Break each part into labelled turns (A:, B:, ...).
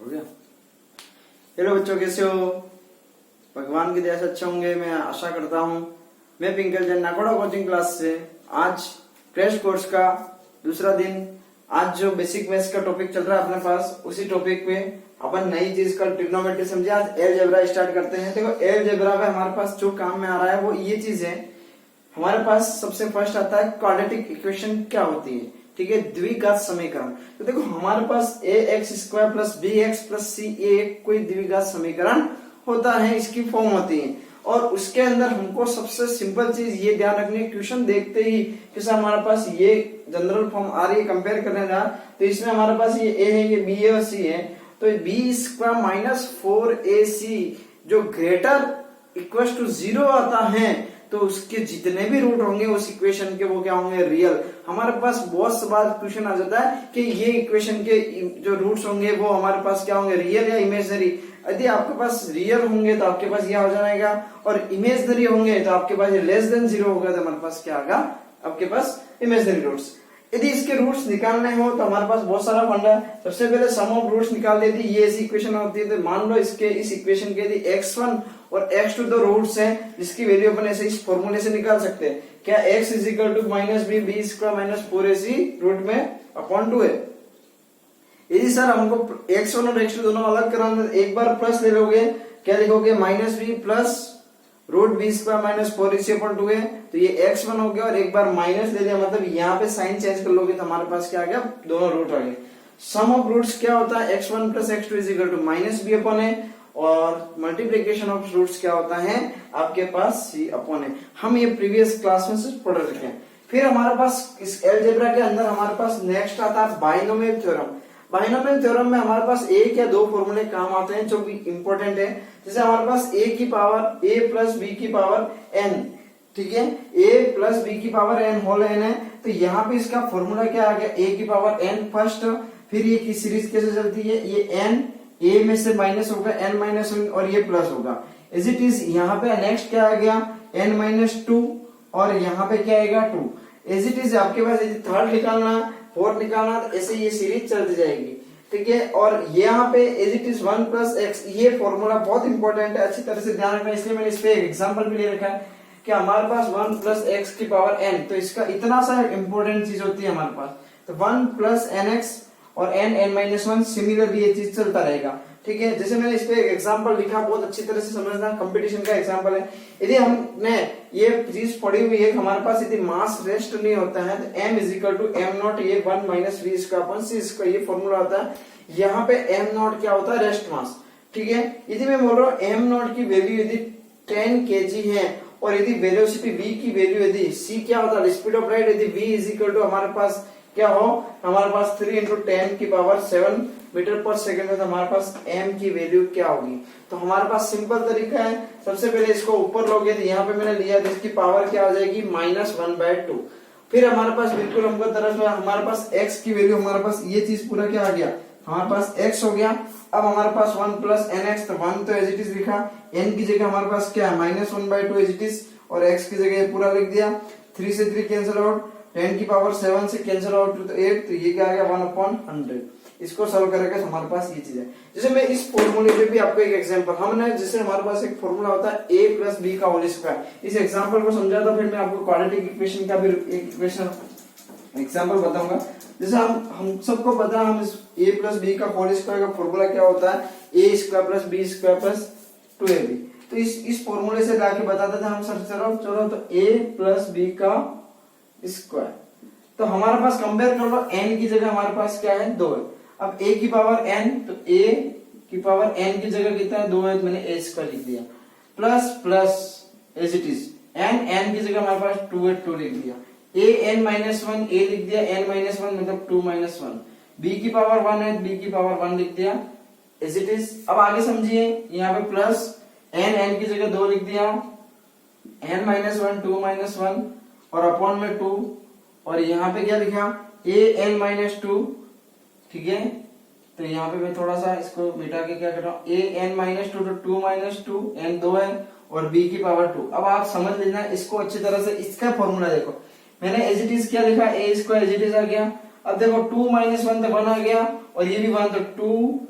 A: हो गया। हेलो बच्चों, कैसे हो? भगवान की दया से अच्छे होंगे, मैं आशा करता हूँ। मैं पिंकल जैन नाकोड़ा कोचिंग क्लास से आज क्रैश कोर्स का दूसरा दिन। आज जो बेसिक मैथ्स का टॉपिक चल रहा है अपने पास, उसी टॉपिक पे अपन नई चीज का ट्रिग्नोमेट्री समझे। आज एलजेब्रा स्टार्ट करते हैं। देखो, एलजेब्रा में हमारे पास जो काम में आ रहा है वो ये चीज है। हमारे पास सबसे फर्स्ट आता है क्वाड्रेटिक इक्वेशन क्या होती है, ठीक है, द्विघात समीकरण। तो देखो, हमारे पास a x square plus b x plus c ए कोई द्विघात समीकरण होता है, इसकी फॉर्म होती है। और उसके अंदर हमको सबसे सिंपल चीज ये ध्यान रखनी है, क्वेश्चन देखते ही जैसे हमारे पास ये जनरल फॉर्म आ रही है, कंपेयर करने जा तो इसमें हमारे पास ये ए है, ये बी है और सी है। तो बी स्क्वायर माइनस 4ac जो ग्रेटर इक्वल टू 0 आता है, तो उसके जितने भी रूट होंगे उस इक्वेशन के वो क्या होंगे, रियल। हमारे पास बहुत से बार क्वेश्चन आ जाता है कि ये इक्वेशन के जो रूट्स होंगे वो हमारे पास क्या होंगे, रियल या इमेजनरी। यदि आपके पास रियल होंगे तो आपके पास यह हो जाएगा, और इमेजनरी होंगे तो आपके पास लेस देन 0 होगा तो हमारे पास क्या आएगा, आपके पास इमेजनरी रूट्स। यदि इसके रूट्स निकालने हो तो हमारे पास बहुत सारा फंडा है। सबसे पहले सम ऑफ रूट्स निकाल लेती है, ये ऐसी इक्वेशन होती है। तो मान लो इसके इस इक्वेशन के यदि x1 और x2 दो रूट्स हैं, जिसकी वैल्यू अपन ऐसे इस फॉर्मूले से निकाल सकते हैं। क्या x is equal to minus B B square minus 4ac root में अपॉन 2 है। यदि सर हमको x1 और x2 दोनों अलग कराना है, एक बार प्लस ले लोगे, क्या लिखोगे, minus B plus root B square minus 4ac upon 2 है। तो ये x1 हो गया, और एक बार माइनस ले लिया, मतलब यहाँ पे साइन चेंज कर लोगे तो हमारे पास क्या आ गया, दोनों रूट आ गए। सम ऑफ रूट्स क्या होता है, x1 plus x2 is equal to minus B upon है, और मल्टीप्लीकेशन ऑफ रूट्स क्या होता है आपके पास, c अपॉन है। हम ये प्रीवियस क्लास में से पढ़ रखे हैं। फिर हमारे पास इस अलजेब्रा के अंदर हमारे पास नेक्स्ट आता है बाइनोमियल थ्योरम। बाइनोमियल थ्योरम में हमारे पास एक या दो फॉर्मूले काम आते हैं जो भी इंपॉर्टेंट है। जैसे हमारे पास a की पावर a प्लस बी की पावर n, ठीक है, a प्लस बी की पावर n होल n है। तो यहाँ पे इसका फॉर्मूला क्या आ गया, a की पावर n फर्स्ट, फिर ये की सीरीज कैसे चलती है, ये n a में से माइनस होगा, n माइनस और ये प्लस होगा। इज इट इज यहाँ पे नेक्स्ट क्या आ गया, n माइनस 2, और यहाँ पे क्या आएगा 2। इज इट इज आपके पास थर्ड निकालना, फोर्थ निकालना, तो ऐसे ये सीरीज चलती जाएगी, ठीक है। और यहाँ पे as it is 1 plus X, ये फॉर्मूला बहुत इंपॉर्टेंट है, अच्छी तरह से ध्यान रखना। इसलिए मैंने इस पे एक एग्जांपल भी ले रखा है कि हमारे पास 1 प्लस एक्स की पावर n, तो इसका इतना सा इंपॉर्टेंट चीज होती है हमारे पास। तो 1 प्लस nx और n माइनस 1, सिमिलरली ये चीज चलता रहेगा, ठीक है। जैसे मैंने इस पे एक एग्जांपल लिखा, बहुत अच्छी तरह से समझना, कंपटीशन का एग्जांपल है। यदि हमने ये चीज पढ़ी हुई है, हमारे पास यदि मास रेस्ट नहीं होता है तो m is equal to m naught, ये 1 minus v square upon c square, ये फॉर्मूला होता है। यहाँ पे m नॉट क्या होता है, रेस्ट मास, ठीक है। यदि मैं बोल रहा हूँ m नॉट की वैल्यू यदि 10 kg है, और यदि वेलोसिटी v की वैल्यू यदि c क्या होता है, स्पीड ऑफ लाइट, यदि v इज इक्वल टू हमारे पास क्या हो, हमारे पास 3 इंटू 10 की पावर 7 मीटर पर सेकंड है, तो हमारे पास m की वैल्यू क्या होगी। तो हमारे पास सिंपल तरीका है, सबसे पहले इसको ऊपर लोगे तो यहाँ पे मैंने लिया, तो इसकी पावर क्या हो जाएगी, -1/2। फिर हमारे पास बिल्कुल हमको तरफ में हमारे पास x की वैल्यू, हमारे पास ये चीज पूरा क्या आ गया, हमारे पास x हो गया। अब हमारे पास 1 प्लस nx, तो 1 तो एज इट इज लिखा, n की जगह हमारे पास क्या है, -1/2 एज इट इज, और x की जगह पूरा लिख दिया। 3 से 3 कैंसिल आउट, 10 की पावर 7 से कैंसिल आउट तो 8, तो ये क्या आ गया 1/100। इसको सॉल्व करेंगे तो हमारे पास ये चीज है। जैसे मैं इस फॉर्मूले पे भी आपको एक एग्जांपल, हमने जैसे हमारे पास एक फॉर्मूला होता है a प्लस बी का होल स्क्वायर, इस एग्जांपल को समझा था, फिर मैं आपको क्वाड्रेटिक इक्वेशन का भी एक इक्वेशन एग्जांपल बताऊंगा। जैसे हम सबको पता है, हम इस a प्लस बी का होल स्क्वायर का फॉर्मूला क्या होता है, a square plus B square plus 2ab। तो इस फॉर्मूले से लाके बताते थे हम, सर चलो तो a प्लस बी का स्क्वायर, तो हमारे पास कंपेयर कर लो, n की जगह हमारे पास क्या है, 2 है। अब a की पावर n, तो a की पावर n की जगह कितना है, 2 है, तो मैंने a स्क्वायर लिख दिया, plus plus as it is n की जगह हमारे पास 2 है, 2 लिख दिया, a n माइनस 1 a लिख दिया, n माइनस 1 मतलब 2 माइनस 1, b की पावर 1 है, b की पावर 1 लिख दिया एज इट इज। अब आगे समझिए, यहाँ पे प्लस n की जगह 2 लिख दिया, n माइनस 1 2 माइनस 1, और अपॉन में 2, और यहाँ पे क्या लिखा, a n माइनस 2, ठीक है। तो यहाँ पे मैं थोड़ा सा इसको मिटा के क्या कर रहा हूँ, a n माइनस 2, तो 2 माइनस 2, n 2 है, और b की पावर 2। अब आप समझ लेना इसको अच्छी तरह से, इसका फॉर्मूला देखो, मैंने एज इट इज क्या लिखा, a square as it is आ गया। अब देखो 2 माइनस 1 तो 1 आ गया, और ये भी 1, तो 2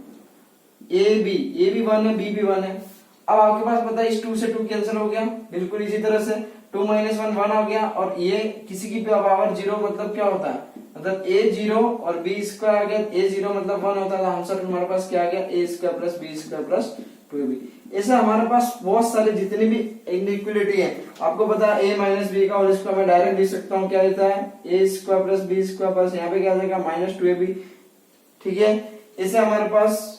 A: ए भी 1 है, बी भी 1 है। अब आपके पास पता है इस 2 से 2 कैंसिल हो गया, बिल्कुल इसी तरह से 2 - 1 1 हो गया, और ये किसी की पावर 0 मतलब क्या होता है, मतलब a 0 और b स्क्वायर आ गया, a 0 मतलब 1 होता था, आंसर हमारे पास क्या आ गया, a square plus b square plus 2ab। ऐसे हमारे पास बहुत सारे जितनी भी इनइक्वालिटी है, आपको पता है a माइनस बी का होल स्क्वायर मैं डायरेक्ट लिख सकता हूँ, क्या देता है a square plus b square plus यहाँ पे क्या आ जाएगा माइनस 2ab। ठीक है, ऐसे हमारे पास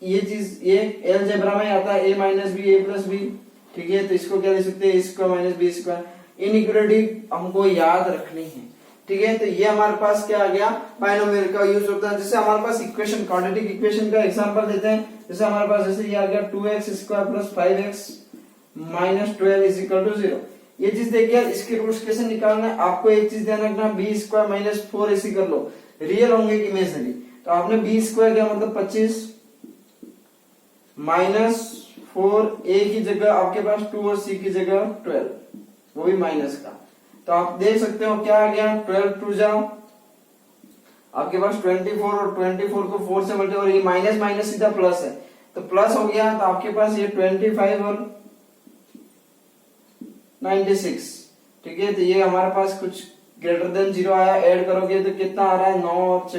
A: ये चीज ये अलजेब्रा में आता है a minus B a plus B. ठीक है, तो इसको क्या लिख सकते हैं, a square minus B square. Inequality हमको याद रखनी है। ठीक है, तो ये हमारे पास क्या आ गया, बाइनोमियल का यूज होता है। जैसे हमारे पास इक्वेशन, क्वाड्रेटिक इक्वेशन का एग्जांपल देते हैं, जैसे हमारे पास जैसे ये आ गया 2x square plus 5x minus 12 is equal to 0। ये चीज देखिए, इसके रूट्स कैसे निकालना है, आपको एक चीज ध्यान रखना, b स्क्वायर माइनस 4 ऐसी कर लो, रियल होंगे कि इमेजिनरी। तो आपने b स्क्वायर क्या मतलब 25 माइनस 4, a की जगह आपके पास 2 और c की जगह 12, वो भी माइनस का। तो आप देख सकते हो क्या आ गया, 12 टू जाओ आपके पास 24, और 24 को 4 से मल्टीप्लाई, और ये माइनस माइनस सीधा प्लस है, तो प्लस हो गया, तो आपके पास ये 25 और 96। ठीक है, तो ये हमारे पास कुछ ग्रेटर देन 0 आया, ऐड करोगे तो कितना आ रहा है 9 और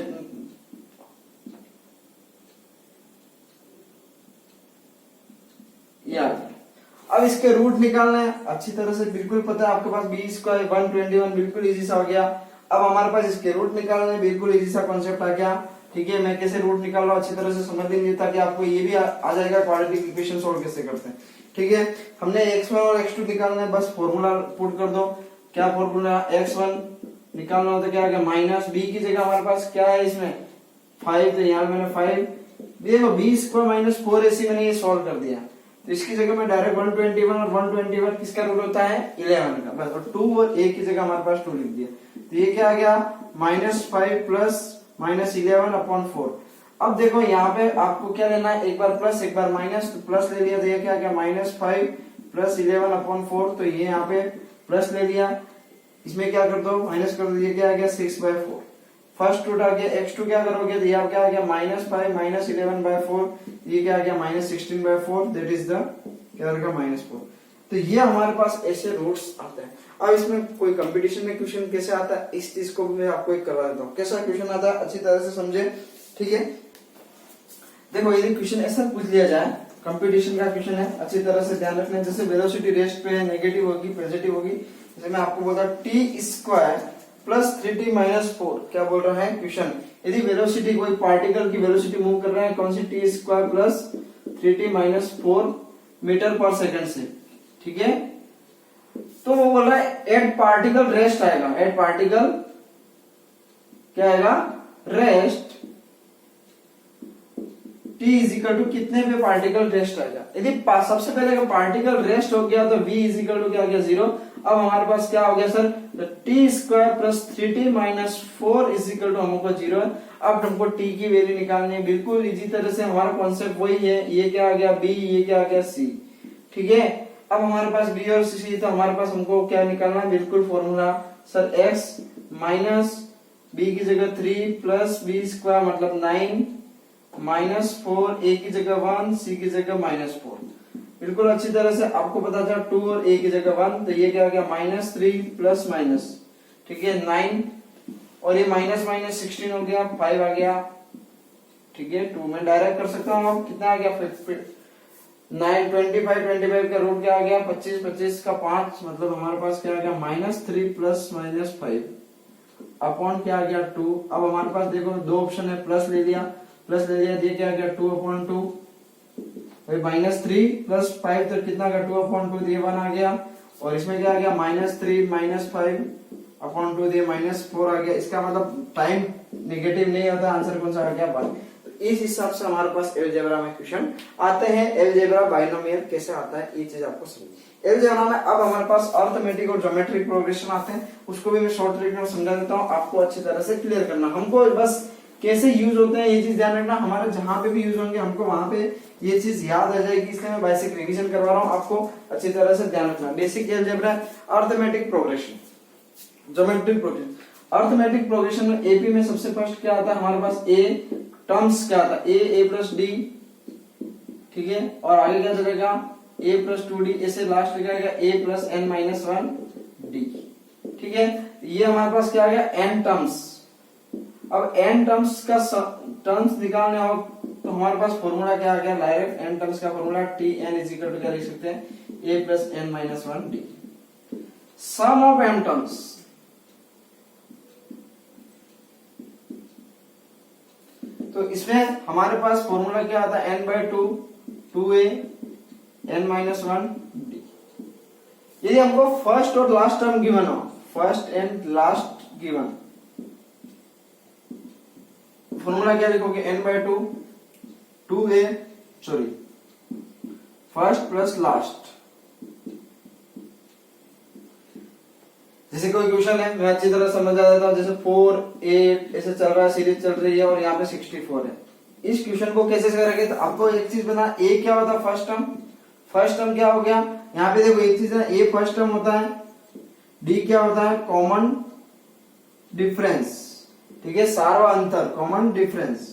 A: अब इसके रूट निकालना है अच्छी तरह से, बिल्कुल पता है आपके पास b स्क्वायर 121 बिल्कुल इजी सा हो गया। अब हमारे पास इसके रूट निकालना है, बिल्कुल इजी सा कॉन्सेप्ट आ गया। ठीक है, मैं कैसे रूट निकाल रहा हूँ अच्छी तरह से समझ लीजिए, ताकि आपको ये भी आ जाएगा क्वाड्रेटिक इक्वेशन सॉल्व कैसे करते हैं। ठीक है, हमने x1 और x2 निकालना है, बस फॉर्मूला पुट कर दो। क्या फॉर्मूला, x1 निकालना हो तो क्या आ गया माइनस b की जगह हमारे पास क्या है इसमें 5, तो यहाँ मैंने 5 देखो b स्क्वायर माइनस 4 ऐसी मैंने ये सॉल्व कर दिया, तो इसकी जगह में डायरेक्ट 121 और 121 किसका रूट होता है 11 का, बस, और 2 और a की जगह हमारे पास 2 लिख दिया। तो ये क्या आ गया -5 प्लस -11 अपॉन 4। अब देखो यहाँ पे आपको क्या लेना है, एक बार प्लस एक बार माइनस, तो प्लस ले लिया, तो ये क्या आ गया -5 प्लस 11 अपॉन 4, तो ये यहाँ पे प्लस ले लिया, इसमें क्या कर दो माइनस कर दीजिए, क्या आ गया 6/4। फर्स्ट रूट आ गया, x2 क्या करोगे, तो ये क्या आ गया -5 माइनस 11/4, ये क्या आ गया -16/4, दैट इज द क्या आ गया -4। तो ये हमारे पास ऐसे रूट्स आते हैं। अब इसमें कोई कंपटीशन में क्वेश्चन कैसे आता है, इस चीज को भी मैं आपको एक करवा देता हूँ, कैसा क्वेश्चन आता है अच्छी तरह से समझे। ठीक है, देखो यदि क्वेश्चन ऐसा पूछ लिया जाए, कंपटीशन का क्वेश्चन है, अच्छी तरह से ध्यान रखना है, जैसे वेलोसिटी रेस्ट पे नेगेटिव होगी पॉजिटिव होगी, जैसे मैं आपको बोलता T square plus 3t minus 4, क्या बोल रहा है क्वेश्चन, यदि वेलोसिटी कोई पार्टिकल की वेलोसिटी मूव कर रहा है कौन सी T square plus 3t minus 4 metre पर सेकंड से। ठीक है, तो वो बोल रहा है एट पार्टिकल रेस्ट आएगा, एट पार्टिकल क्या आएगा rest t is equal to कितने पे पार्टिकल रेस्ट आएगा। यदि सबसे पहले अगर पार्टिकल रेस्ट हो गया तो v इज इक्वल टू क्या आ गया 0। अब हमारे पास क्या हो गया sir, t square plus 3t minus 4 is equal to हमको 0 है। अब हमको t की वैल्यू निकालनी है, बिल्कुल इसी तरह से हमारा कॉन्सेप्ट वही है, ये क्या आ गया b, ये क्या आ गया c। ठीक है, अब हमारे पास b और c, तो हमारे पास हमको क्या निकालना है, बिल्कुल formula sir x minus b की जगह 3 प्लस b स्क्वायर मतलब 9 -4, a की जगह 1, c की जगह -4, बिल्कुल अच्छी तरह से आपको पता चला 2 और a की जगह 1, तो ये क्या आ गया -3 प्लस माइनस, ठीक है 9, और ये माइनस माइनस 16 हो गया 5 आ गया। ठीक है, 2 में डायरेक्ट कर सकता हूँ, अब कितना आ गया 9 25 का रूट क्या आ गया 25, 25 का 5 मतलब हमारे पास क्या आ गया -3 प्लस -5 अपॉन क्या आ गया 2। अब हमारे पास देखो दो ऑप्शन है, प्लस ले लिया ये क्या आ गया 2/2, -3 प्लस 5 तो कितना का 2/2, ये 1 आ गया, और इसमें क्या आ गया -3 -5 अपॉन 2 दिए -4 आ गया। इसका मतलब टाइम नेगेटिव नहीं होता, आंसर कौन सा आ गया 1। तो इस हिसाब से हमारे पास अलजेब्रा में क्वेश्चन आते हैं। अलजेब्रा बाइनोमियल कैसे आता है ये चीज आपको समझिए। अलजेब्रा में अब हमारे पास अरिथमेटिक और ज्योमेट्रिक प्रोग्रेशन आते हैं, उसको भी मैं शॉर्ट ट्रिक में समझा देता हूँ, आपको अच्छी तरह से क्लियर करना। हमको बस कैसे यूज होते हैं ये चीज ध्यान रखना, हमारे जहां पे भी यूज होंगे हमको वहां पे ये चीज याद आ जाएगी, इसलिए मैं बेसिक रिवीजन करवा रहा हूँ, आपको अच्छी तरह से ध्यान रखना। Basic algebra, arithmetic progression, geometric progression. Arithmetic progression में एपी में सबसे फर्स्ट क्या आता है हमारे पास, ए टर्म्स क्या था, ए प्लस डी, ठीक है, और आगे क्या चलेगा a प्लस 2d, ऐसे लास्ट क्या आएगा a plus n minus 1d, ठीक है। ये हमारे पास क्या आ गया n टर्म्स। अब n टर्म्स का टर्म्स निकालने हो तो हमारे पास फॉर्मूला क्या आ गया, डायरेक्ट n टर्म्स का formula tn is equal to क्या लिख सकते हैं, a plus n minus 1d। Sum of m terms, तो इसमें हमारे पास फॉर्मूला क्या आता है, n by 2 2a n minus 1d। यदि हमको फर्स्ट और लास्ट टर्म गिवन हो, first and last given, formula क्या लिखोगे, n by 2 2a sorry first plus last. जैसे कोई क्वेश्चन है मैं अच्छी तरह समझ आ जाता हूं, जैसे 4 8 ऐसे चल रहा है, सीरीज चल रही है और यहाँ पे 64 है। इस क्वेश्चन को कैसे करेंगे, तो आपको एक चीज बता, ए क्या होता है फर्स्ट टर्म, फर्स्ट टर्म क्या हो गया, यहाँ पे देखो एक चीज है, ए फर्स्ट टर्म होता है, डी क्या होता है, कॉमन डिफरेंस, ठीक है, सारा अंतर, कॉमन डिफरेंस।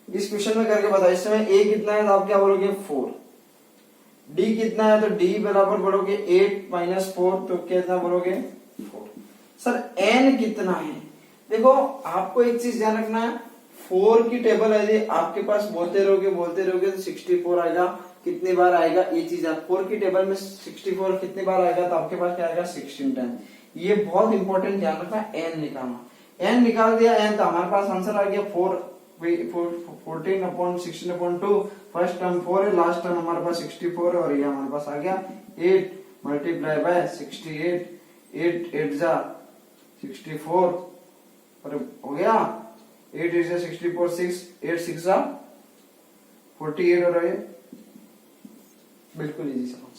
A: इस क्वेश्चन में करके बताओ, इस समय ए कितना है तो आप क्या बोलोगे 4, डी कितना है तो डी बराबर बोलोगे 8 माइनस 4, तो कितना बोलोगे 4। सर एन कितना है, देखो आपको एक चीज ध्यान रखना है, 4 की टेबल यदि आपके पास बोलते रहोगे तो 64 आएगा, कितनी बार आएगा ये चीज, आप 4 की टेबल में 64 कितनी बार आएगा तो आपके पास क्या आएगा 16 टाइम। ये बहुत इंपॉर्टेंट ध्यान रखना, एन निकालना, एन निकाल दिया एन तो हमारे पास आंसर आ गया 14 अपॉन 16 अपॉन 2, फर्स्ट टर्म 4 है, लास्ट टर्म हमारे पास 64 है, और ये हमारे पास आ गया 8 मल्टीप्लाई बाय 68, 8 8 जा 64 और हो गया 8 8 जा 64, 6 8 6 जा 48 हो रहा है, बिल्कुल इजी समझ।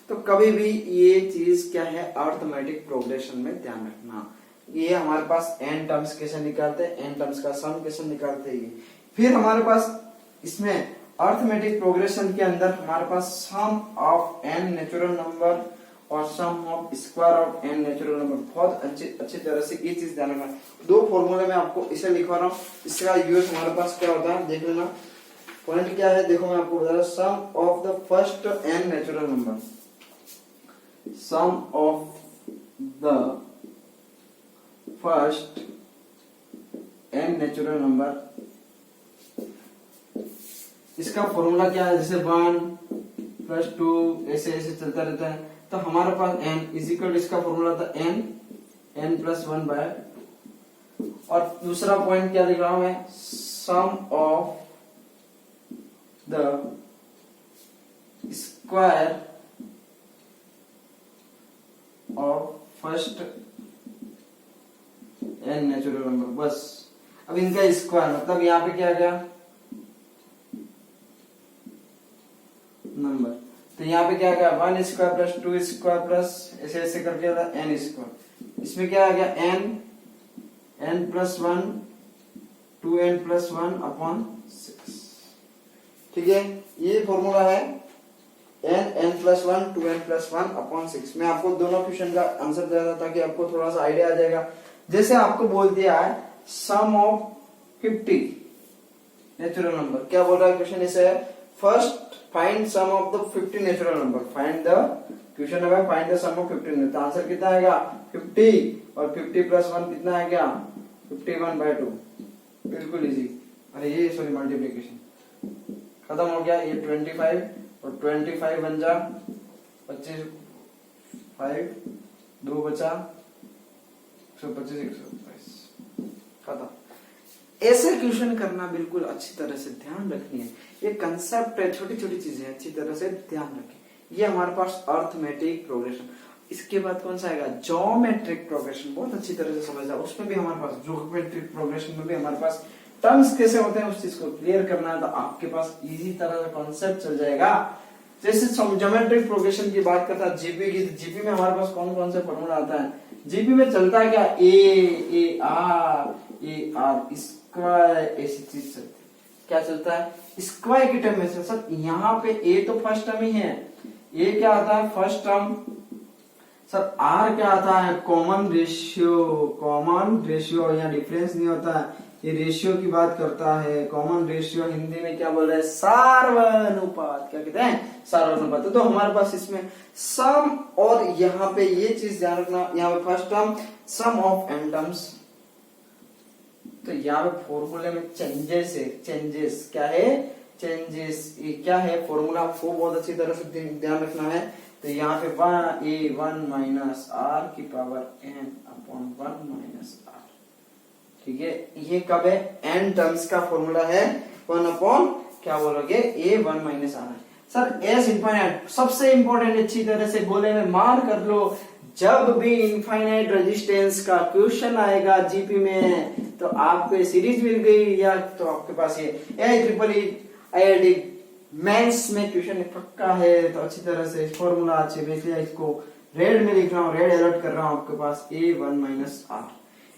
A: तो कभी भी ये चीज क्या है, अर्थमेटिक प्रोग्रेशन में ध्यान रखना, ये हमारे पास n टर्म्स कैसे निकालते हैं, n टर्म्स का सम कैसे निकालते हैं। फिर हमारे पास इसमें अर्थमेटिक प्रोग्रेशन के अंदर हमारे पास sum of n natural number और sum of square of n natural number, बहुत अच्छी तरह से ये चीज ध्यान रखना। दो फॉर्मूले में आपको इसे लिखवा रहा हूँ, इसका यूज हमारे पास क्या होता है देख लेना। पॉइंट क्या है देखो, मैं आपको बता रहा हूँ, sum of the first n natural number, sum of the first n natural number, इसका फॉर्मूला क्या है, जैसे 1 प्लस 2 ऐसे ऐसे चलता रहता है, तो हमारे पास n इज इक्वल, इसका फॉर्मूला था n प्लस 1 बाय 2। और दूसरा पॉइंट क्या लिख रहा हूं मैं, sum of the square of first n natural number, बस। अब इनका स्क्वायर मतलब यहाँ पे क्या आ गया नंबर, तो यहाँ पे क्या आ गया 1 स्क्वायर प्लस 2 स्क्वायर प्लस ऐसे ऐसे करके n स्क्वायर, इसमें क्या आ गया n plus 1 2n plus 1 upon 6, ठीक है। ये फॉर्मूला है n plus 1 2n plus 1 upon 6। मैं आपको दोनों क्वेश्चन का आंसर दे रहा था ताकि आपको थोड़ा सा आइडिया आ जाएगा। जैसे आपको बोल दिया है सम ऑफ 50 नेचुरल नंबर, क्या बोल रहा है क्वेश्चन, इसे first find sum of the 50 natural number, find the question है फाइंड द सम ऑफ 50, तो आंसर कितना आएगा 50 और 50 प्लस 1 कितना आ गया 51 बाय 2, बिल्कुल इजी। अरे ये सॉरी मल्टीप्लिकेशन खत्म हो गया, ये 25 और 25 बन जा 25, 5 2 बचा 125 127 खत्म। ऐसे क्वेश्चन करना बिल्कुल अच्छी तरह से ध्यान रखनी है, ये कंसेप्ट है, छोटी छोटी चीजें अच्छी तरह से ध्यान रखें। ये हमारे पास अर्थमेटिक प्रोग्रेशन, इसके बाद कौन सा आएगा ज्योमेट्रिक प्रोग्रेशन, बहुत अच्छी तरह से समझा, उसमें भी हमारे पास ज्योमेट्रिक प्रोग्रेशन में भी हमारे पास टर्म्स कैसे होते हैं उस चीज को क्लियर करना है, तो आपके पास इजी तरह का कॉन्सेप्ट चल जाएगा। जैसे ज्योमेट्रिक प्रोग्रेशन की बात करता है जीपी की, जीपी में हमारे पास कौन कौन से फॉर्मूला आता है, जीपी में चलता है क्या ए आर स्क्वायर, ऐसी चीज चलती है, क्या चलता है स्क्वायर की टर्म में से। सर यहाँ पे ए तो फर्स्ट टर्म ही है, ए क्या आता है फर्स्ट टर्म, सर आर क्या आता है कॉमन रेशियो, कॉमन रेशियो, यहाँ डिफरेंस नहीं होता है, ये रेशियो की बात करता है, कॉमन रेशियो हिंदी में क्या बोल रहे हैं, सार्वनुपात। क्या कहते हैं, सार्वनुपात। तो हमारे पास इसमें सम, और यहाँ पे ये चीज ध्यान रखना, यहाँ पे first term sum of N terms, तो यहाँ पे फॉर्मूले में चेंजेस है, चेंजेस क्या है, चेंजेस, ये क्या है फॉर्मूला, वो बहुत अच्छी तरह से ध्यान रखना है। तो यहाँ पे a1 माइनस आर की power n upon 1 minus R, ठीक है। ये कब है, n टर्म्स का फॉर्मूला है, 1 अपॉन क्या बोलोगे, a1 minus R. Sir S infinite, सबसे इंपॉर्टेंट अच्छी तरह से गोले में मार कर लो, जब भी इनफाइनाइट रेजिस्टेंस का क्वेश्चन आएगा जीपी में, तो आपको ये सीरीज मिल गई, या तो आपके पास ये IEEE मेंस में क्वेश्चन पक्का है, तो अच्छी तरह से फॉर्मूला अच्छे देख लिया, इसको रेड में लिख रहा हूँ, रेड अलर्ट कर रहा हूँ आपके पास, a1 माइनस आर,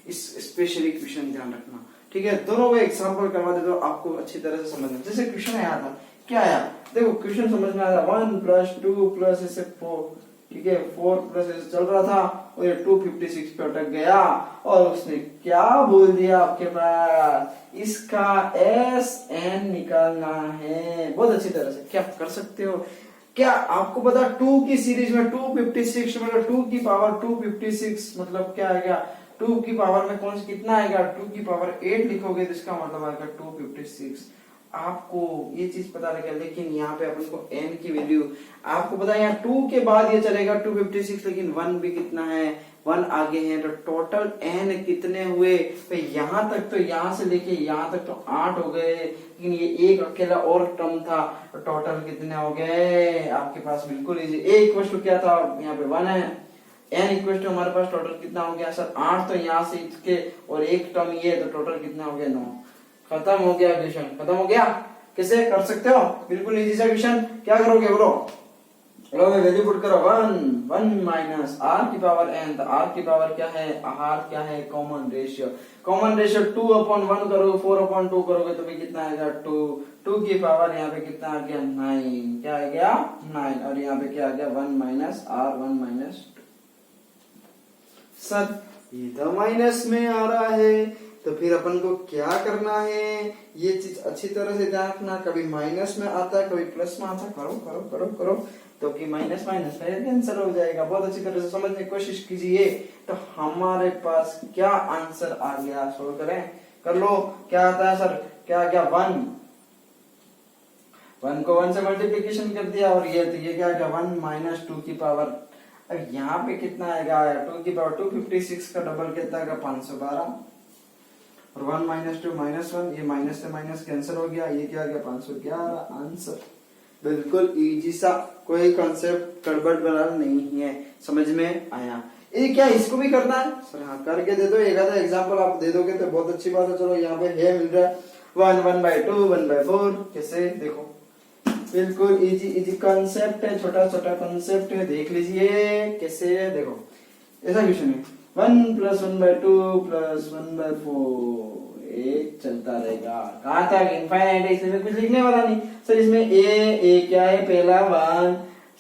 A: इस स्पेशली क्वेश्चन ध्यान रखना, ठीक है। दोनों को एग्जांपल करवा दे तो आपको अच्छी तरह से समझना। जैसे क्वेश्चन आया था, क्या आया, देखो क्वेश्चन समझ में आया था, 1 + 2 + ऐसे 4, ठीक है, 4 प्लस ऐसे चल रहा था, और ये 256 पे अटक गया, और उसने क्या बोल दिया आपके पास, इसका SN निकालना है। बहुत अच्छी तरह से क्या कर सकते हो, क्या आपको पता 2 की सीरीज में 256 मतलब 2 की पावर 256 मतलब क्या आएगा, 2 की पावर में कौन सा कितना आएगा, 2 की पावर 8 लिखोगे तो इसका मतलब आएगा 256। आपको ये चीज पता लगा, लेकिन यहाँ पे अपन को n की वैल्यू आपको पता है, यहाँ 2 के बाद ये चलेगा 256, लेकिन 1 भी कितना है, 1 आगे है, तो टोटल n कितने हुए, तो यहाँ तक, तो यहाँ से लेके यहाँ तक तो 8 हो गए, लेकिन ये एक अकेला और टर्म था, तो टोटल कितने हो गए आपके पास, बिल्कुल इजी। a इक्वल टू क्या था, यहाँ पे 1 है, n इक्वल टू हमारे पास टोटल कितना हो गया सर 8, तो यहाँ से इसके और एक टर्म ये, तो टोटल कितना हो गया 9। खत्म हो गया क्वेश्चन, खत्म हो गया। कैसे कर सकते हो, बिल्कुल इजी सा क्वेश्चन। क्या करोगे बोलो, चलो वैल्यू पुट करो, 1 माइनस आर की पावर n, तो r की पावर क्या है, r क्या है, common ratio, common ratio 2 upon 1 करोगे, 4 अपॉन 2 करोगे तो भी कितना आएगा 2, 2 की पावर यहाँ पे कितना आ गया 9, क्या आ गया 9, और यहाँ पे क्या आ गया 1 माइनस r 1 माइनस 2। सर ये तो माइनस में आ रहा है, तो फिर अपन को क्या करना है, ये चीज अच्छी तरह से ध्यान रखना, कभी माइनस में आता है कभी प्लस में आता है, करो करो करो करो, तो कि माइनस माइनस आंसर हो जाएगा। बहुत अच्छी तरह से समझने की कोशिश कीजिए। तो हमारे पास क्या आंसर आ गया, सोल्व करें, कर लो, क्या आता है सर, क्या आ गया 1 को 1 से मल्टीप्लीकेशन कर दिया, और ये तो ये क्या आ गया 1 माइनस 2 की पावर, अब यहाँ पे कितना आएगा 2 की पावर 256 का डबल कितना आएगा 512, और 1 माइनस 2 माइनस 1, ये माइनस से माइनस कैंसिल हो गया, ये क्या आ गया 511। आंसर बिल्कुल इजी सा, कोई कॉन्सेप्ट गड़बड़ वाला नहीं है, समझ में आया। ये क्या इसको भी करना है सर, हाँ करके दे दो, एक आधा एग्जांपल आप दे दोगे तो बहुत अच्छी बात है। चलो यहाँ पे है मिल रहा है 1/2 1/4, कैसे देखो, बिल्कुल इजी इजी कॉन्सेप्ट है, छोटा छोटा कॉन्सेप्ट है, देख लीजिए कैसे है। देखो ऐसा क्वेश्चन है, 1 + 1/2 + 1/4, एक चलता रहेगा, कहाँ तक इनफाइनाइट है, इसमें कुछ लिखने वाला नहीं सर। इसमें ए क्या है, पहला 1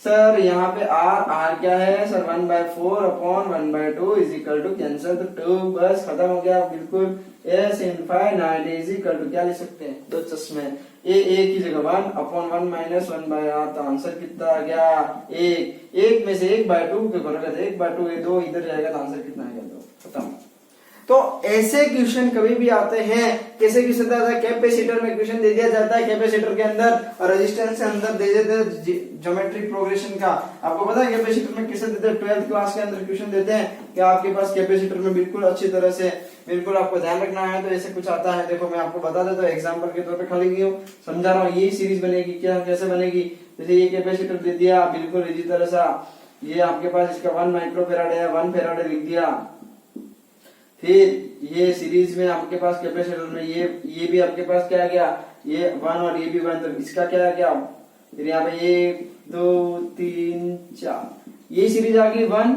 A: सर, यहाँ पे r क्या है sir 1/4 upon 1/2 is equal to cancel, तो 2, बस खत्म हो गया। बिल्कुल S infinite is equal to क्या लिख सकते हैं, दो चश्मे, ए की जगह 1 अपॉन 1 माइनस 1/r, तो आंसर कितना आ गया 1, 1 में से 1/2 के बराबर 1/2 ये 2 इधर जाएगा, तो आंसर कितना आएगा 2, खत्म। तो ऐसे क्वेश्चन कभी भी आते हैं, कैसे क्वेश्चन आता है, कैपेसिटर में क्वेश्चन दे दिया जाता है, कैपेसिटर के अंदर और रेजिस्टेंस के अंदर दे देते हैं ज्योमेट्रिक प्रोग्रेशन का। आपको पता है कैपेसिटर में कैसे देते हैं, 12th क्लास के अंदर क्वेश्चन देते हैं कि आपके पास कैपेसिटर में बिल्कुल अच्छी तरह से बिल्कुल आपको ध्यान रखना है, तो ऐसे कुछ आता है। देखो मैं आपको बता देता हूँ एग्जाम्पल के तौर पर, खाली समझा रहा हूँ, ये सीरीज बनेगी, क्या कैसे बनेगी। जैसे ये कैपेसिटर दे दिया बिल्कुल इसी तरह सा, ये आपके पास इसका 1 माइक्रोफेराड है, 1 फेराड लिख दिया। फिर ये सीरीज में आपके पास कैपेसिटर में ये भी आपके पास क्या आ गया, ये 1 और ये भी 1, तो इसका क्या आ गया, फिर यहाँ पे 1 2 3 4, ये सीरीज आ गई 1,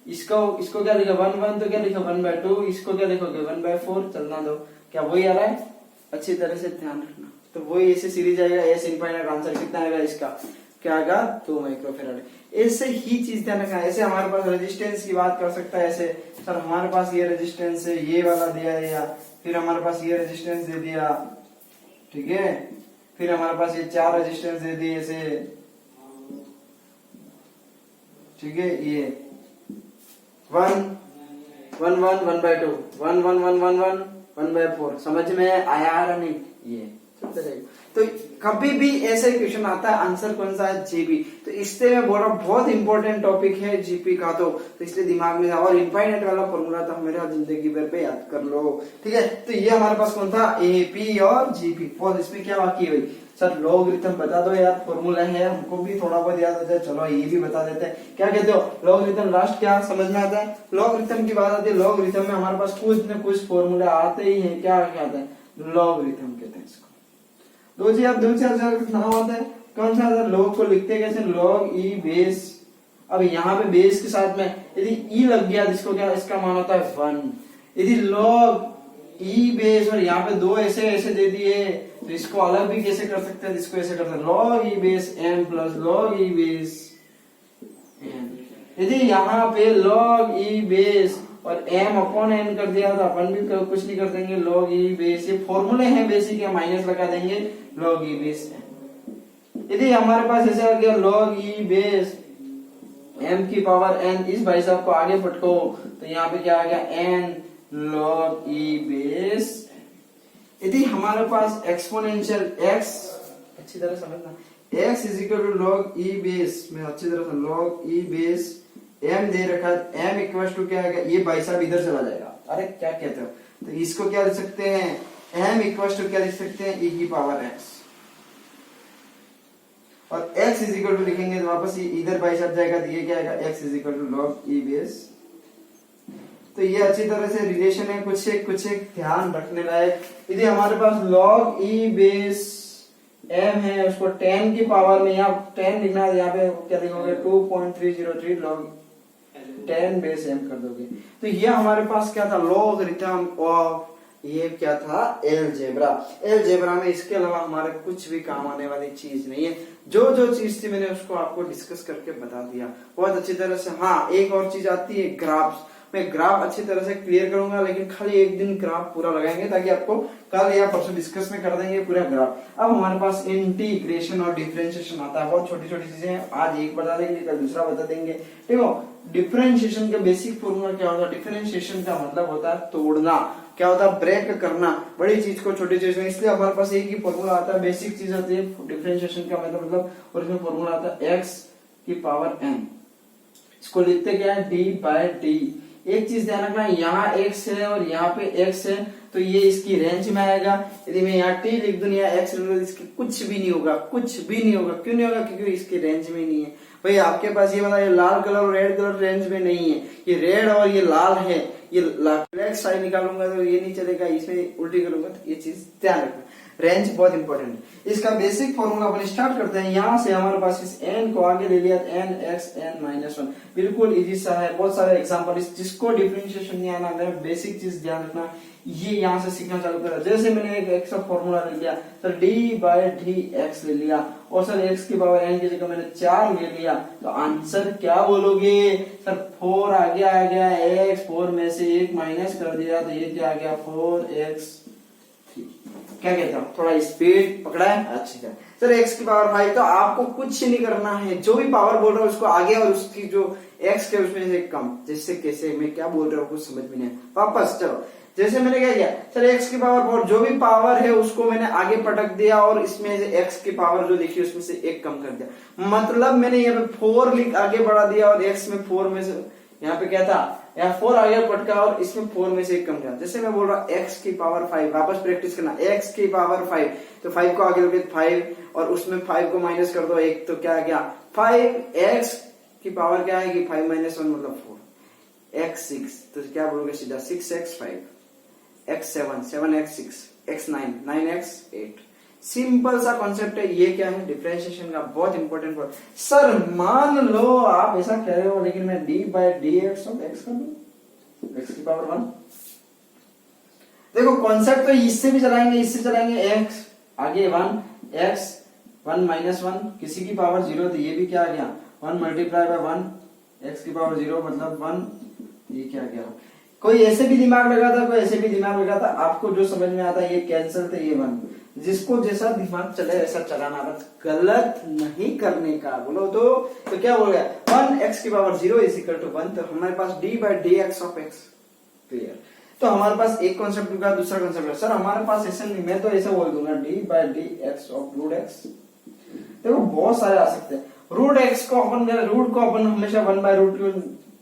A: इसको क्या लिखा 1 1, तो क्या लिखा 1/2, इसको क्या लिखोगे 1/4, चलना दो, क्या वही आ रहा है, अच्छी तरह से ध्यान रखना। तो वही ऐसे सीरीज आएगा, एस इनफाइनाइट, आंसर कितना आएगा इसका, क्या आएगा 2 माइक्रोफेराड। ऐसे ही चीज ध्यान रखना। ऐसे हमारे पास रेजिस्टेंस की बात कर सकता है, ऐसे सर हमारे पास ये रेजिस्टेंस है, ये वाला दिया है, या फिर हमारे पास ये रेजिस्टेंस दे दिया, ठीक है, फिर हमारे पास ये 4 रेजिस्टेंस दे दिए ऐसे, ठीक है, ये 1 1 1 1/2 1 1 1 1 1 1/4, समझ में आया या नहीं? ये चलते रहेगा। तो कभी भी ऐसे क्वेश्चन आता है, आंसर कौन सा है? जीपी। तो इससे मैं बोल रहा हूँ बहुत इंपॉर्टेंट टॉपिक है जीपी का, तो इसलिए दिमाग में, और इनफाइनाइट वाला फॉर्मूला तो मेरा जिंदगी भर पे याद कर लो, ठीक है। तो ये हमारे पास कौन था? एपी और जीपी। और इसमें क्या बाकी है भाई? सर लॉगरिथम बता दो यार, फॉर्मूला है, हमको भी थोड़ा बहुत याद होता है, चलो ये भी बता देते हैं। क्या कहते हो? लॉगरिथम लास्ट क्या समझ में आता है? लॉगरिथम की बात आती है, लॉगरिथम में हमारे पास कुछ न कुछ फॉर्मूले आते ही हैं। क्या आता है? लॉगरिथम कहते हैं इसको। दो चार नाम आता है, कौन सा? लॉग को लिखते कैसे? Log E base. अब यहाँ पे बेस के साथ में यदि ई लग गया, जिसको क्या इसका मान होता है 1। यदि लॉग ई बेस और यहाँ पे 2 ऐसे दे दिए, तो इसको अलग भी कैसे कर सकते हैं? इसको ऐसे कर सकते हैं, log E base N plus log E base N. यदि यहाँ पे लॉग ई बेस और m अपॉन n कर दिया तो अपन भी कुछ नहीं कर देंगे, log e बेस, ये फॉर्मूले हैं बेसिक, या माइनस लगा देंगे log e बेस n। यदि हमारे पास ऐसे आ गया log e बेस m की पावर n, इस भाई साहब को आगे पटको तो यहाँ पे क्या आ गया? n log e base. यदि हमारे पास एक्सपोनेंशियल x, अच्छी तरह समझना, x is equal to log e base में, अच्छी तरह से log e बेस m दे रखा है, m इक्वल टू क्या है? ये भाई साहब इधर चला जाएगा। अरे क्या कहते हो? तो इसको क्या लिख सकते हैं? m इक्वल टू क्या लिख सकते हैं? e की पावर x, और x इज इक्वल टू लिखेंगे तो वापस ये इधर भाई साहब जाएगा, तो ये क्या आएगा? x is equal to log e base. तो ये अच्छी तरह से रिलेशन है, कुछ एक ध्यान रखने लायक। यदि हमारे पास log e बेस m है, उसको 10 की पावर में, यहाँ 10 लिखना है, यहाँ पे क्या लिखोगे? 2.303 log 10 बेस m कर दोगे। तो ये हमारे पास क्या था? लॉगरिथम ऑफ, ये क्या था? अलजेब्रा। अलजेब्रा में इसके अलावा हमारे कुछ भी काम आने वाली चीज नहीं है। जो चीज थी मैंने उसको आपको डिस्कस करके बता दिया बहुत अच्छी तरह से। हाँ, एक और चीज आती है ग्राफ्स। मैं ग्राफ अच्छी तरह से क्लियर करूंगा, लेकिन खाली एक दिन ग्राफ पूरा लगाएंगे, ताकि आपको कल या परसों डिस्कस में कर देंगे पूरा ग्राफ। अब हमारे पास इंटीग्रेशन और डिफरेंशिएशन आता है, बहुत छोटी छोटी चीजें हैं, आज एक बता देंगे, कल दूसरा बता देंगे। देखो, डिफरेंशिएशन का बेसिक फॉर्मूला क्या होता है? डिफरेंशिएशन का मतलब होता है तोड़ना। क्या होता है? ब्रेक करना बड़ी चीज को छोटी चीज में। इसलिए हमारे पास एक ही फॉर्मूला आता है, बेसिक चीज होती है डिफरेंशिएशन का मतलब, और इसमें फॉर्मूला आता है x की पावर n। इसको लिखते क्या है? d/d। एक चीज ध्यान रखना, यहाँ x है और यहाँ पे x है, तो ये इसकी रेंज में आएगा। यदि मैं यहाँ t लिख दूं या x लिख दूं, इसकी कुछ भी नहीं होगा, कुछ भी नहीं होगा। क्यों नहीं होगा? क्योंकि इसकी रेंज में नहीं है। भाई आपके पास ये बताइए, लाल कलर और रेड कलर रेंज में नहीं है, ये रेड और ये लाल है, ये ब्लैक साइड निकालूंगा तो ये नहीं चलेगा, इसमें उल्टी करूंगा, तो ये चीज ध्यान रखना। रेंज बहुत इंपॉर्टेंट है। इसका बेसिक फॉर्मूला अपन स्टार्ट करते हैं। यहाँ से हमारे पास इस n को आगे ले लिया, n x n -1, बिल्कुल इजी सा है। बहुत सारे एग्जांपल, जिसको डिफरेंशिएशन नहीं आना, मैं बेसिक चीज ध्यान रखना, ये यहाँ से सीखना चालू करा। जैसे मैंने एक x का फॉर्मूला ले लिया, सर d/dx ले लिया, और सर x की पावर n की जगह मैंने 4 ले लिया, तो आंसर क्या बोलोगे? सर 4 आगे आ गया, x 4 में से 1 माइनस कर दिया, तो ये क्या आ गया? 4x। क्या कहता हूँ? थोड़ा स्पीड पकड़ा है? अच्छी तरह। सर x की पावर 5, तो आपको कुछ नहीं करना है, जो भी पावर बोल रहा हूँ उसको आगे और उसकी जो x के उसमें से कम। जैसे कैसे मैं क्या बोल रहा हूँ कुछ समझ में नहीं। वापस चलो, जैसे मैंने क्या किया, सर x की पावर 4, जो भी पावर है उसको मैंने आगे पटक दिया, और इसमें से x की पावर जो लिखी उसमें से 1 कम कर दिया। मतलब मैंने यहाँ पे 4 लिख आगे बढ़ा दिया, और x में 4 में से यहाँ पे क्या था? यहाँ 4 आगे पटका, और इसमें 4 में से 1 कम किया। जैसे मैं बोल रहा हूँ x की पावर 5, वापस प्रैक्टिस करना, x की पावर 5, तो 5 को आगे लोगे 5, और उसमें 5 को माइनस कर दो 1, तो क्या आ गया? 5x की पावर क्या आएगी? 5 - 1 मतलब 4, x 6, तो क्या बोलोगे सीधा? 6x 5, x 7, 7x 6, x 9, 9x 8। Simple सा कॉन्सेप्ट है। ये क्या है? डिफरेंशिएशन का बहुत इंपॉर्टेंट वर्ड। सर मान लो आप ऐसा कह रहे हो, लेकिन मैं d/dx ऑफ x कर दूं, x की पावर 1। देखो कॉन्सेप्ट तो इससे भी चलाएंगे, इससे चलाएंगे, x आगे 1, x 1 - 1, किसी की पावर 0, तो ये भी क्या आ गया? 1 × 1, x की पावर 0 मतलब 1, ये क्या आ गया? कोई ऐसे भी दिमाग लगाता, कोई ऐसे भी दिमाग लगाता, आपको जो समझ में आता है ये कैंसिल थे, ये 1, जिसको जैसा दिमाग चले ऐसा चलाना, बस गलत नहीं करने का। बोलो तो क्या बोल गया, 1 x की पावर 0 इज इक्वल टू 1, तो हमारे पास d by D X of x clear. तो हमारे पास एक कॉन्सेप्ट का दूसरा कॉन्सेप्ट है, सर हमारे पास ऐसे नहीं, मैं तो ऐसे बोल दूंगा d by D X of root X. देखो बहुत सारे आ सकते हैं, रूट एक्स को अपन हमेशा 1 बाई रूट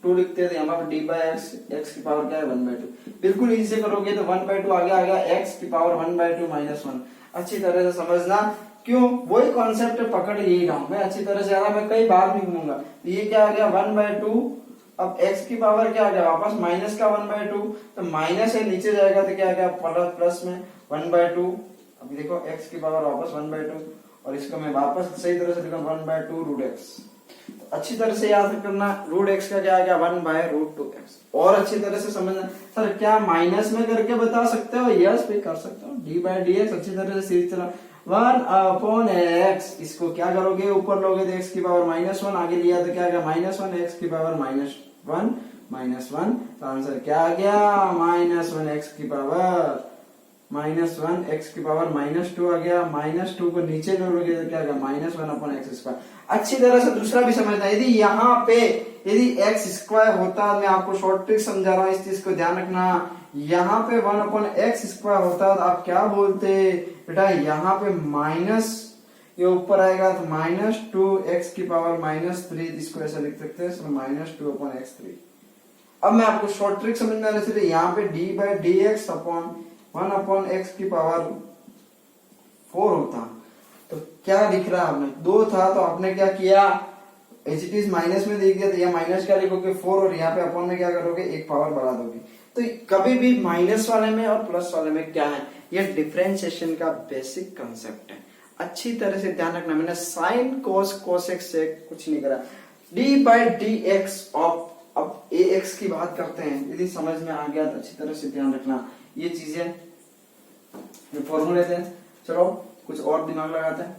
A: 2 लिखते थे, यहाँ पर डी बाई एक्स, एक्स की पावर क्या है 1/2, बिल्कुल इजी से करोगे तो 1/2 आ गया एक्स की पावर 1/2 माइनस 1। अच्छी तरह से समझना, क्यों वही कॉन्सेप्ट पकड़ यही रहा हूं मैं अच्छी तरह से, अगर मैं कई बार नहीं घूमूंगा। ये क्या आ गया 1/2, अब x की पावर क्या आ गया वापस माइनस का 1/2, तो माइनस है नीचे जाएगा तो क्या आ गया प्लस में 1/2। अभी देखो x की पावर वापस 1/2, और इसको मैं वापस सही तरह से लिखूं 1/2 रूट एक्स। अच्छी तरह से याद करना, रूट एक्स का क्या आ गया 1/√2x। और अच्छी तरह से समझना, सर क्या माइनस में करके बता सकते हो, यस भी कर सकते हो, डी बाई डी एक्स। अच्छी तरह से सीरीज चला 1/x, इसको क्या करोगे ऊपर लोगे तो x की पावर -1, आगे लिया तो क्या आ गया -1, x की पावर -1, तो आंसर क्या आ गया -1 x की पावर -1, x की पावर -2 आ गया, -2 को नीचे जोड़ोगे तो क्या आ गया -1/x²। अच्छी तरह से दूसरा भी समझना, यदि यहाँ पे यदि x² होता, मैं आपको शॉर्ट ट्रिक समझा रहा हूँ, इस चीज को ध्यान रखना, यहाँ पे 1/x² होता तो आप क्या बोलते बेटा, यहाँ पे माइनस ये ऊपर आएगा तो -2 x की पावर -3, इसको ऐसा लिख सकते हैं -2/x3। अब मैं आपको शॉर्ट ट्रिक समझना है, यहाँ पे d by D x upon 1/x की पावर 4 होता, तो क्या लिख रहा है आपने 2 था, तो आपने क्या किया एच इट इज माइनस में देख दिया, तो यहाँ माइनस क्या लिखोगे 4, और यहाँ पे अपॉन में क्या करोगे एक पावर बढ़ा दोगे। तो कभी भी माइनस वाले में और प्लस वाले में क्या है, ये डिफरेंशिएशन का बेसिक कंसेप्ट है, अच्छी तरह से ध्यान रखना। मैंने साइन कोस कोसेक्स से कुछ नहीं करा, D by D X of, अब ए एक्स की बात करते हैं, यदि समझ में आ गया तो अच्छी तरह से ध्यान रखना ये चीजें, ये फॉर्मूले थे। चलो कुछ और दिमाग लगाते हैं।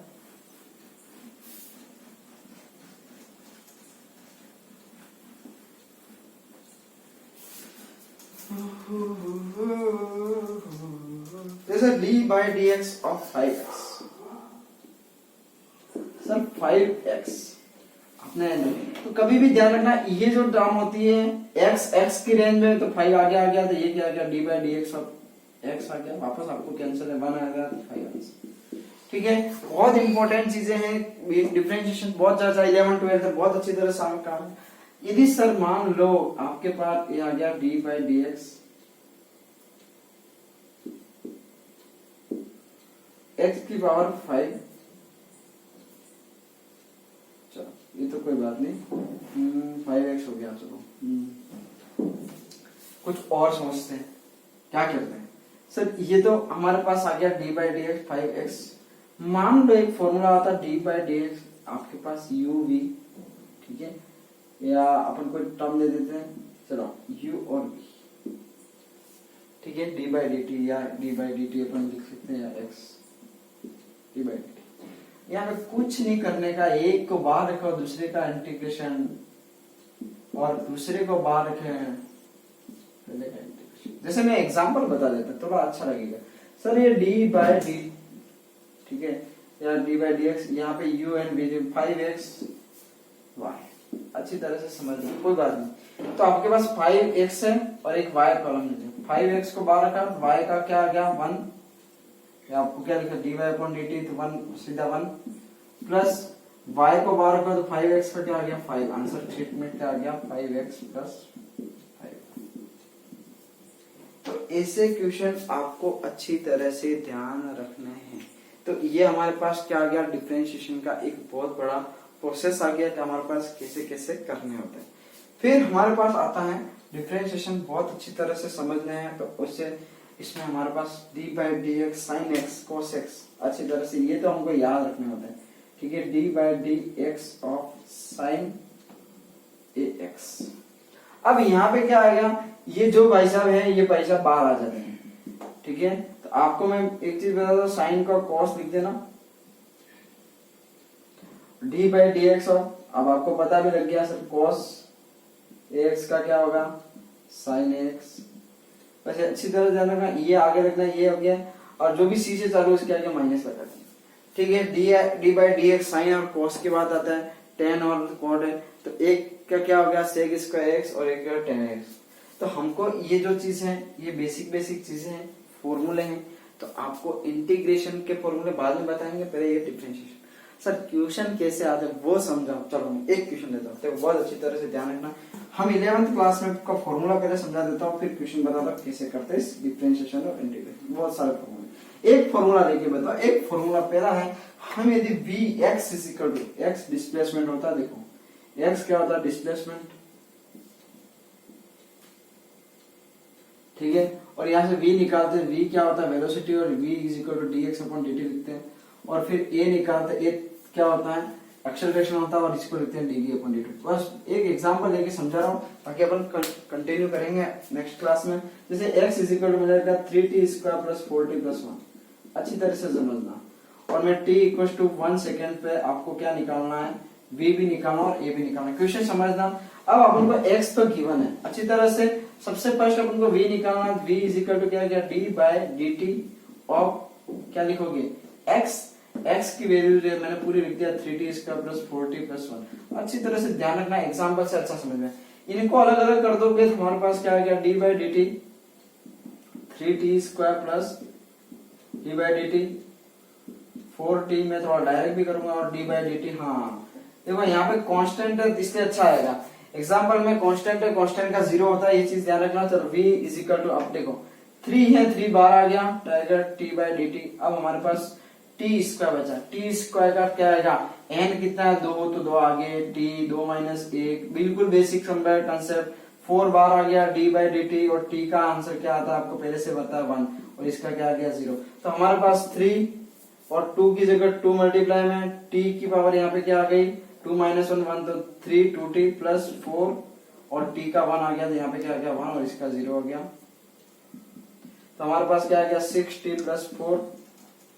A: जैसे d by D X of 5x, sir 5x अपने, तो कभी भी ध्यान रखना ये जो टर्म होती है x की रेंज में, तो 5 आगे आ गया, तो ये क्या आ गया d by D X of x आ गया, वापस आपको कैंसिल है 1 आ गया 5। ठीक है, बहुत इंपॉर्टेंट चीजें हैं, डिफरेंशिएशन बहुत ज्यादा 11 12 बहुत अच्छी तरह से काम। यदि सर मान लो आपके पास ये आ गया d by D x x की पावर 5, चलो ये तो कोई बात नहीं, 5x हो गया। चलो कुछ और समझते हैं, क्या करते हैं सर, ये तो हमारे पास आ गया d by D x 5x, मान लो एक फॉर्मूला आता है d बाई डी एक्स आपके पास uv, ठीक है, या अपन कोई टर्म दे देते हैं, चलो u और v, ठीक है, d बाई डी टी या d बाई डी टी अपन लिख सकते हैं, या x d by D T. यहाँ पे कुछ नहीं करने का, एक को बाहर रखो, दूसरे का इंटीग्रेशन, और दूसरे को बाहर रखे पहले का इंटीग्रेशन। जैसे मैं एग्जांपल बता देता थोड़ा अच्छा लगेगा, सर ये d बाई डी, ठीक है, या d बाई डी एक्स, यहाँ पे u and v 5x y, अच्छी तरह से समझ लो, कोई बात नहीं। तो आपके पास 5x है और एक y कॉलम है, 5x को बाहर रखा, y का क्या आ गया 1, या आपको क्या लिखा dy अपॉन dt, तो 1 सीधा 1, प्लस y को बाहर रखा तो 5x का क्या आ गया 5, आंसर शीट में क्या आ गया 5x प्लस 5। तो ऐसे क्वेश्चन आपको अच्छी तरह से ध्यान रखने हैं। तो ये हमारे पास क्या आ गया, डिफरेंशिएशन का एक बहुत बड़ा प्रोसेस आ गया कि हमारे पास कैसे कैसे करने होते हैं। फिर हमारे पास आता है डिफरेंशिएशन, बहुत अच्छी तरह से समझने हैं, तो उससे इसमें हमारे पास d by D X sine x cos x, अच्छी तरह से ये तो हमको याद रखने होते हैं, ठीक है, d by D X of sine A x. अब यहाँ पे क्या आएगा, ये जो भाई साहब है ये भाई साहब बाहर आ जाते हैं, ठीक है, तो आपको मैं एक चीज बता दूं, साइन का कॉस लिख देना d बाई डी एक्स, और अब आपको पता भी लग गया सर कॉस एक्स का क्या होगा साइन एक्स। वैसे अच्छी तरह ध्यान रखना, ये आगे रखना, ये हो गया, और जो भी सी से चालू उसके आगे माइनस लगा दें। ठीक है, D by D X sine और कॉस के बाद आता है टेन और कॉट है, तो एक का क्या हो गया सेक स्क्वायर एक्स और एक का टेन एक्स। तो हमको ये जो चीज है ये बेसिक चीजें हैं, फॉर्मूले हैं, तो आपको इंटीग्रेशन के फॉर्मूले बाद में बताएंगे, पहले ये डिफरेंशिएशन। सर क्वेश्चन कैसे आते हैं वो समझाओ। चलो मैं एक क्वेश्चन देता हूँ, तो बहुत अच्छी तरह से ध्यान रखना। हम 11th क्लास में का फॉर्मूला पहले समझा देता हूँ, फिर क्वेश्चन बताता हूँ कैसे करते हैं इस डिफरेंशिएशन और इंटीग्रेशन। बहुत सारे फॉर्मूले, एक फॉर्मूला लेके बताओ। एक फॉर्मूला पहला है, हम यदि V X is equal to X displacement होता है, देखो एक्स क्या होता है डिस्प्लेसमेंट, ठीक है, और यहाँ से v निकालते हैं, v क्या होता है वेलोसिटी, और v is equal to dx upon dt लिखते हैं, और फिर a निकालते हैं, a क्या होता है एक्सेलरेशन होता है, और इसको लिखते हैं dv अपॉन dt। बस एक एग्जांपल लेके समझा रहा हूँ, ताकि अपन कंटिन्यू करेंगे नेक्स्ट क्लास में। जैसे x इज इक्वल टू मिलेगा 3t square plus 4t plus 1, अच्छी तरह से समझना। और मैं t इक्वल टू 1 सेकेंड पे आपको क्या निकालना है, v भी निकालना और a भी निकालना। क्वेश्चन समझना। अब अपन को x तो गिवन है अच्छी तरह से, सबसे फर्स्ट अपन को v निकालना है। v इज इक्वल टू क्या है, d बाय dt ऑफ क्या लिखोगे x की वैल्यू मैंने पूरी लिख दिया 3t square plus 4t plus 1। अच्छी तरह से ध्यान रखना, एग्जांपल से अच्छा समझ में। इनको अलग अलग कर दोगे तो हमारे पास क्या आ गया, d by dt 3t square plus d by dt 4t, मैं थोड़ा डायरेक्ट भी करूंगा, और d बाय dt। हाँ देखो यहाँ पे कांस्टेंट है इसलिए अच्छा आएगा। एग्जांपल में कांस्टेंट है, कांस्टेंट का जीरो होता है, ये चीज ध्यान रखना। तो v इज इक्वल टू, अब देखो 3 है, 3 बार आ गया, टाइगर t बाय dt। अब हमारे पास t स्क्वायर बचा, t स्क्वायर का क्या आएगा, n कितना है 2, तो 2 आगे, t 2 माइनस 1, बिल्कुल बेसिक समझा कंसेप्ट। 4 बार आ गया d बाय dt, और t का आंसर क्या आता है आपको पहले से पता है 1, और इसका क्या आ गया 0। तो हमारे पास 3 और 2 की जगह 2 मल्टीप्लाई में t की पावर यहाँ पे क्या आ गई 2 माइनस 1 1, तो 3 2t प्लस 4, और t का 1 आ गया, तो यहाँ पे क्या आ गया 1, और इसका 0 हो गया। तो हमारे पास क्या आ गया 6t प्लस 4,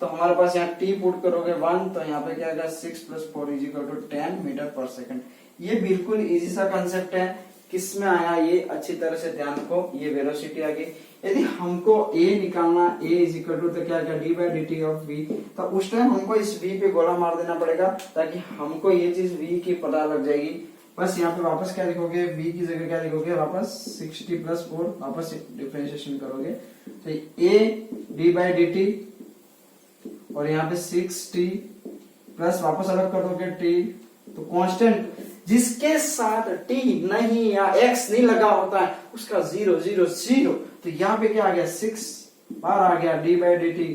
A: तो हमारे पास यहाँ t पुट करोगे 1, तो यहाँ पे क्या आ गया 6 plus 4 is equal to 10 metre पर सेकंड। ये बिल्कुल इजी सा कंसेप्ट है, किस में आया ये अच्छी तरह से ध्यान रखो। ये वेलोसिटी आ गई। यदि हमको a निकालना, a इज इक्वल टू तो क्या क्या d by dt of v, तो उस टाइम हमको इस v पे गोला मार देना पड़ेगा, ताकि हमको ये चीज v की पता लग जाएगी। बस यहाँ पे वापस क्या लिखोगे, v की जगह क्या लिखोगे, वापस 6t प्लस 4, वापस डिफरेंशिएशन करोगे, तो a d बाय dt, और यहाँ पे 6t प्लस वापस अलग कर दोगे t, तो कांस्टेंट जिसके साथ t नहीं या x नहीं लगा होता है उसका 0 0 0, तो यहाँ पे क्या आ गया 6 बार आ गया d बाय dt,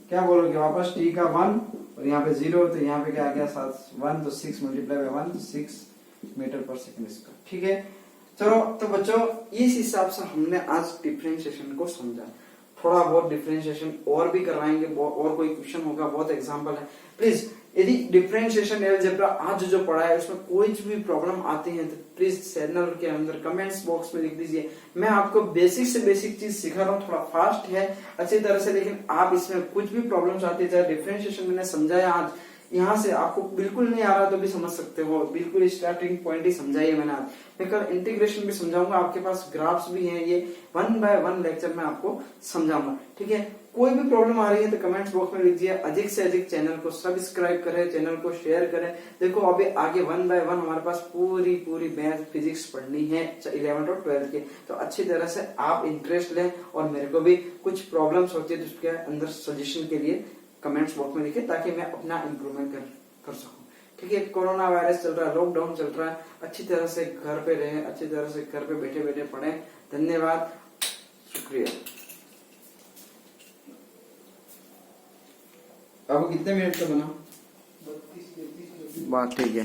A: क्या बोलोगे वापस t का 1, और यहाँ पे 0, तो यहाँ पे क्या आ गया 1, तो 6 मल्टीप्लाई बाय 1, 6 मीटर पर सेकंड इसका। ठीक है, चलो तो बच्चों इस हिसाब से हमने आज डिफरेंशिएशन को समझा। थोड़ा बहुत डिफरेंशिएशन और भी करवाएंगे, और कोई क्वेश्चन होगा, बहुत एग्जांपल है। प्लीज यदि डिफरेंशिएशन अलजेब्रा आज जो पढ़ा है उसमें कोई भी प्रॉब्लम आती है तो प्लीज चैनल के अंदर कमेंट्स बॉक्स में लिख दीजिए। मैं आपको बेसिक से बेसिक चीज सिखा रहा हूँ, थोड़ा फास्ट है अच्छी तरह से, लेकिन आप इसमें कुछ भी प्रॉब्लम्स आती है, चाहे डिफरेंशिएशन मैंने समझाया आज यहाँ से आपको बिल्कुल नहीं आ रहा तो भी समझ सकते हो, बिल्कुल स्टार्टिंग पॉइंट ही समझाइए मैंने आज। मैं कल इंटीग्रेशन भी समझाऊंगा, आपके पास ग्राफ्स भी हैं, ये 1 बाय 1 लेक्चर में आपको समझाऊंगा। ठीक है, कोई भी प्रॉब्लम आ रही है तो कमेंट्स बॉक्स में लिखिए। अधिक से अधिक चैनल को सब्सक्राइब करें, चैनल को शेयर करें। देखो अभी आगे 1 बाय 1 हमारे पास पूरी मैथ फिजिक्स पढ़नी है 11th और 12th के, तो अच्छी तरह से आप इंटरेस्ट लें, और मेरे को भी कुछ प्रॉब्लम्स होती है तो उसके अंदर सजेशन के लिए कमेंट्स बॉक्स में लिखे, ताकि मैं अपना इम्प्रूवमेंट कर सकूं। ठीक है, कोरोना वायरस चल रहा है, लॉकडाउन चल रहा है, अच्छी तरह से घर पे रहें, अच्छी तरह से घर पे बैठे बैठे पढ़ें। धन्यवाद, शुक्रिया। अब कितने मिनट का बना? 32 बात ठीक है।